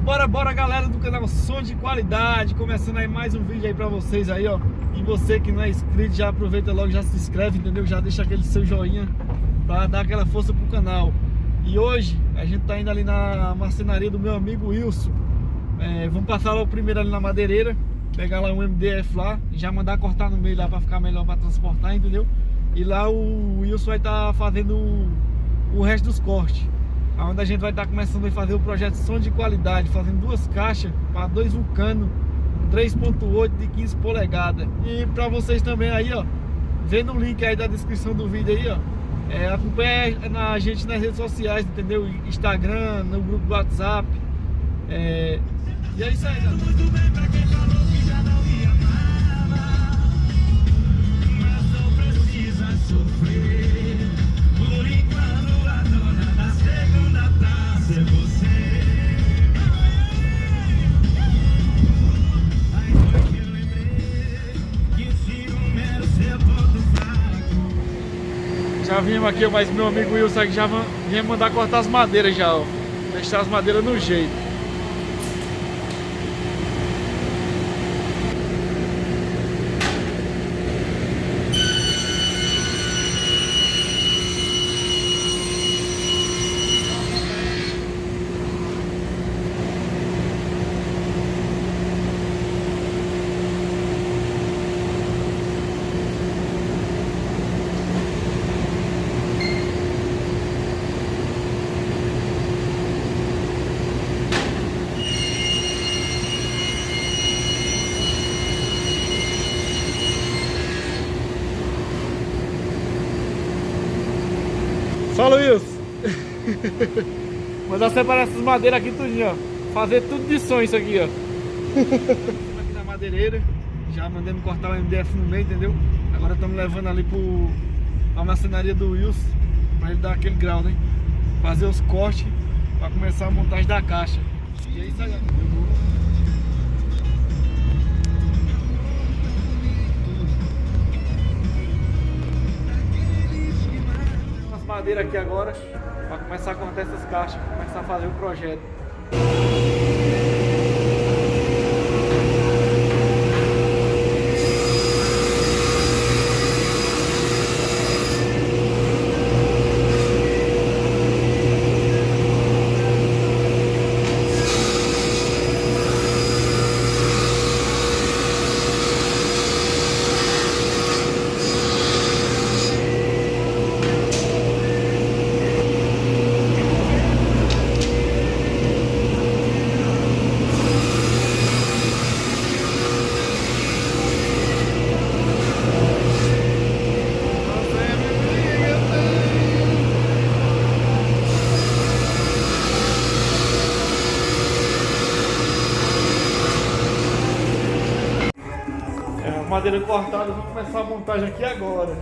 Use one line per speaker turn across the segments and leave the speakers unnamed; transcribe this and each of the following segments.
Bora galera do canal Som de Qualidade, começando aí mais um vídeo aí pra vocês aí, ó. E você que não é inscrito, já aproveita logo, já se inscreve, entendeu? Já deixa aquele seu joinha pra dar aquela força pro canal. E hoje a gente tá indo ali na marcenaria do meu amigo Wilson. Vamos passar lá o primeiro ali na madeireira, pegar lá um MDF lá, já mandar cortar no meio lá pra ficar melhor pra transportar, entendeu? E lá o Wilson vai estar fazendo o resto dos cortes, onde a gente vai estar começando a fazer o projeto Som de Qualidade, fazendo duas caixas para dois Vulcano 3.8 de 15 polegadas. E para vocês também aí, ó, vendo o link aí da descrição do vídeo aí, ó, acompanha a gente nas redes sociais, entendeu? Instagram, no grupo do WhatsApp. E é isso aí, galera. Muito bem pra quem falou que já não me amava, mas não precisa sofrer. Por enquanto a dona da segunda taça é você. Aí foi que eu lembrei que o ciúme era o seu ponto fraco. Já vimos aqui, mas meu amigo Wilson aqui já vinha mandar cortar as madeiras já, ó. Deixar as madeiras no jeito. Fala, Wilson. Mandar separar essas madeiras aqui tudinho, ó. Fazer tudo de som isso aqui, ó. Aqui na madeireira. Já mandamos cortar o MDF no meio, entendeu? Agora estamos levando ali pra marcenaria do Wilson, pra ele dar aquele grau, né? Fazer os cortes pra começar a montagem da caixa. E é isso aí, ó. Madeira aqui agora para começar a cortar essas caixas, começar a fazer o projeto. Madeira cortada, vou começar a montagem aqui agora.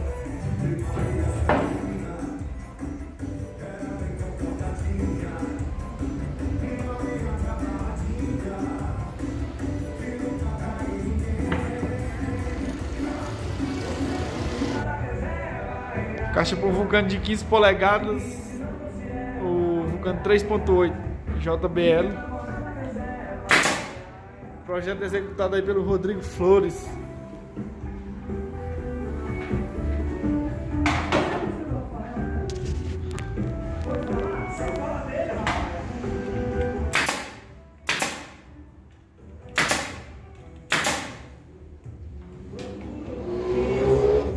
Caixa para o Vulcano de 15 polegadas, o Vulcano 3.8 JBL. Projeto executado aí pelo Rodrigo Flores.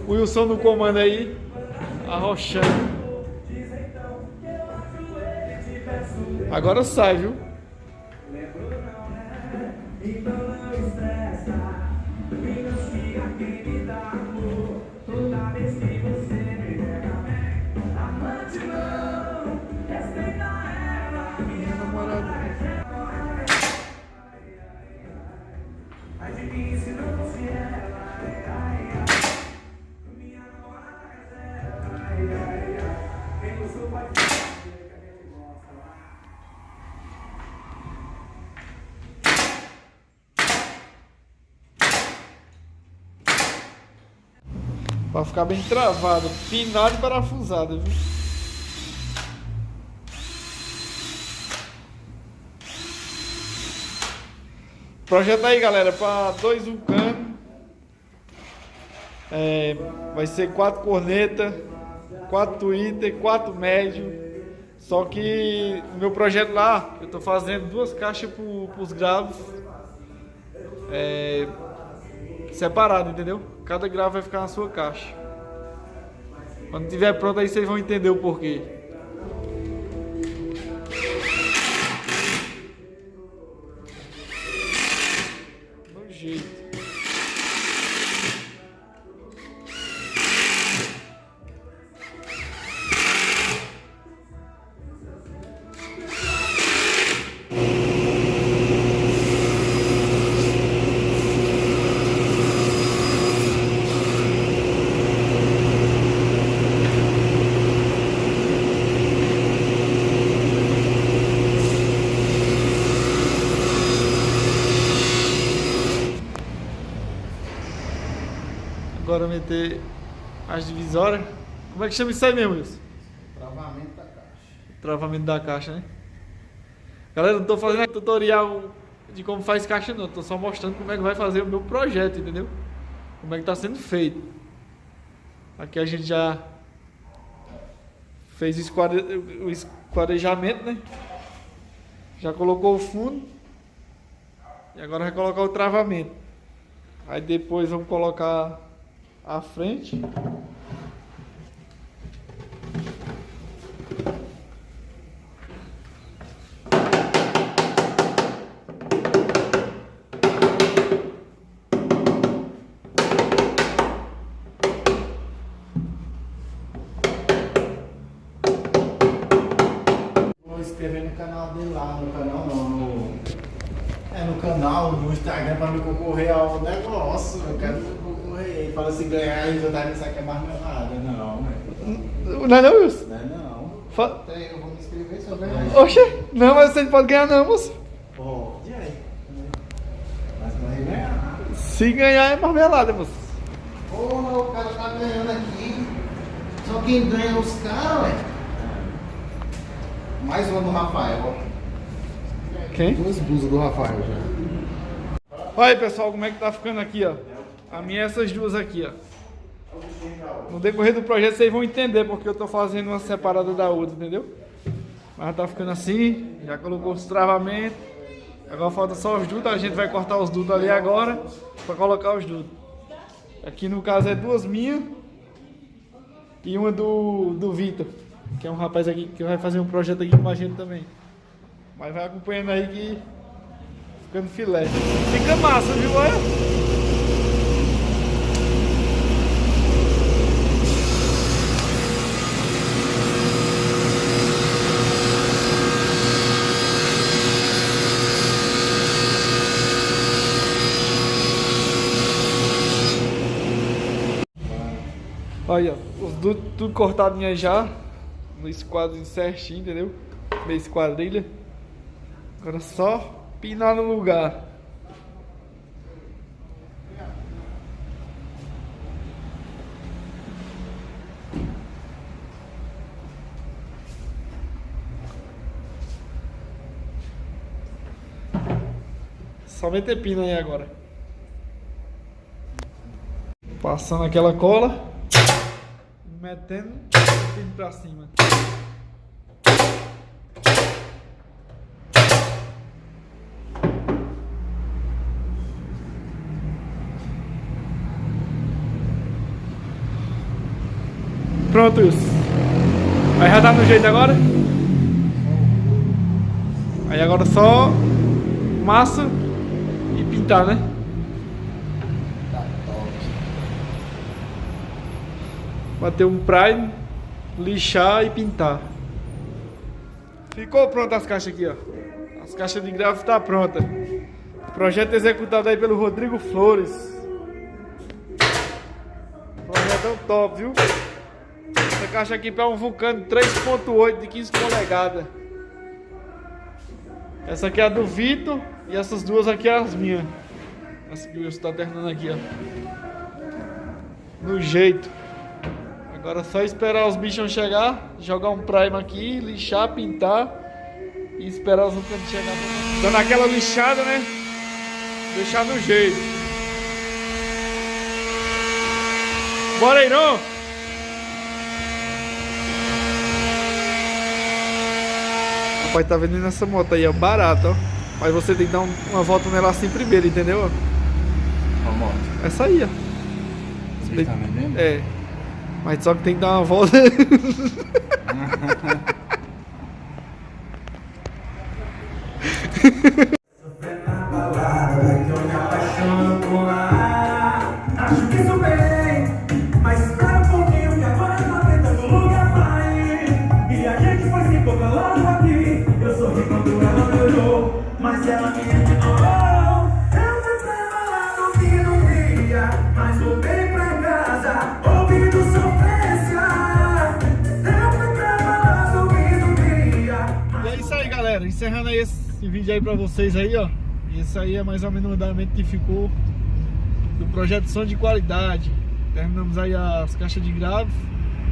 O Wilson no comando aí, arrochando. Agora sai, viu? Pra ficar bem travado, pinado e parafusado, viu? Projeto aí, galera, para 2 vulcanos. Vai ser 4 cornetas, 4 Twitter, 4 médio. Só que no meu projeto lá, eu tô fazendo 2 caixas pros graves separado, entendeu? Cada grave vai ficar na sua caixa. Quando tiver pronto aí vocês vão entender o porquê. Do jeito. Agora meter as divisórias. Como é que chama isso aí mesmo, Wilson?
Travamento da caixa.
Travamento da caixa, né? Galera, não tô fazendo tutorial de como faz caixa não. Tô só mostrando como é que vai fazer o meu projeto, entendeu? Como é que tá sendo feito. Aqui a gente já fez o esquadrejamento, né? Já colocou o fundo. E agora vai colocar o travamento. Aí depois vamos colocar a frente.
Vou inscrever no canal dele lá, no canal não, no canal, no Instagram pra me concorrer ao negócio. Eu quero concorrer. Ele fala assim, ganhar e eu dar isso aqui é marmelada. Não,
Não é não, Wilson?
não é não. Eu vou me inscrever se eu ganhar.
Oxe, não, mas você não pode ganhar não, moço.
Pode aí. Mas não vai ganhar.
Se ganhar é marmelada, moço.
Porra, o cara tá ganhando aqui. Só quem ganha é os caras, ué. Mais uma do Rafael, ó.
Quem?
2 blusas do Rafael já.
Olha aí, pessoal, como é que tá ficando aqui, ó. A minha é essas duas aqui, ó. No decorrer do projeto vocês vão entender porque eu tô fazendo uma separada da outra, entendeu? Mas tá ficando assim, já colocou os travamentos. Agora falta só os dutos, a gente vai cortar os dutos ali agora pra colocar os dutos. Aqui no caso é 2 minhas e uma do Vitor, que é um rapaz aqui que vai fazer um projeto aqui com a gente também. Mas vai acompanhando aí que ficando filé. Fica massa, viu? Olha. Olha, os dutos tudo cortadinho já, no esquadro certinho, entendeu? Meio esquadrilha. Agora só pinar no lugar. Só meter pino aí agora. Passando aquela cola. Metendo o pino pra cima. Pronto, isso. Aí já tá no jeito agora. Aí agora só massa e pintar, né? Bater um prime, lixar e pintar. Ficou pronto as caixas aqui, ó. As caixas de grafo tá pronta. Projeto executado aí pelo Rodrigo Flores. Projetão top, viu? Essa caixa aqui para um Vulcano 3.8 de 15 polegadas. Essa aqui é a do Vitor e essas duas aqui é as minhas. Essa que o Wilson tá terminando aqui, ó. No jeito. Agora é só esperar os bichos chegar, jogar um prime aqui, lixar, pintar e esperar os vulcanos chegar. Dando aquela lixada, né? Deixar no jeito. Bora aí, não? Rapaz, tá vendendo essa moto aí, é barata, ó. Mas você tem que dar uma volta nela assim primeiro, entendeu?
Qual moto?
Essa aí, ó.
Você tá vendendo?
É. Mas só que tem que dar uma volta.
Acho que sou bem, mas espera um pouquinho que agora na frente do lugar vai. E a gente foi se tocar logo aqui. Eu sorri quando ela me olhou, mas ela me ignorou. Eu fui pra lá no fim do dia, mas voltei pra casa ouvindo sofrência. Eu fui pra lá no fim do dia.
E é isso aí, galera. Encerrando aí esse vídeo aí pra vocês aí, ó. Esse aí é mais ou menos o andamento que ficou do projeto Som de Qualidade. Terminamos aí as caixas de grave.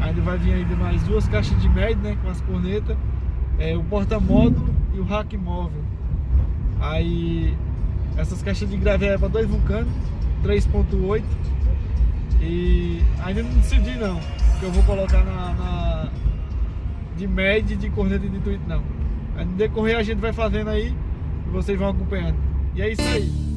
Ainda vai vir ainda mais 2 caixas de médio, né? Com as cornetas, o porta-módulo e o rack móvel. Aí essas caixas de grave é para 2 Vulcano 3.8. E ainda não decidi não, que eu vou colocar na de médio, de corneta e de tweet não. Aí no decorrer a gente vai fazendo aí e vocês vão acompanhando. E é isso aí.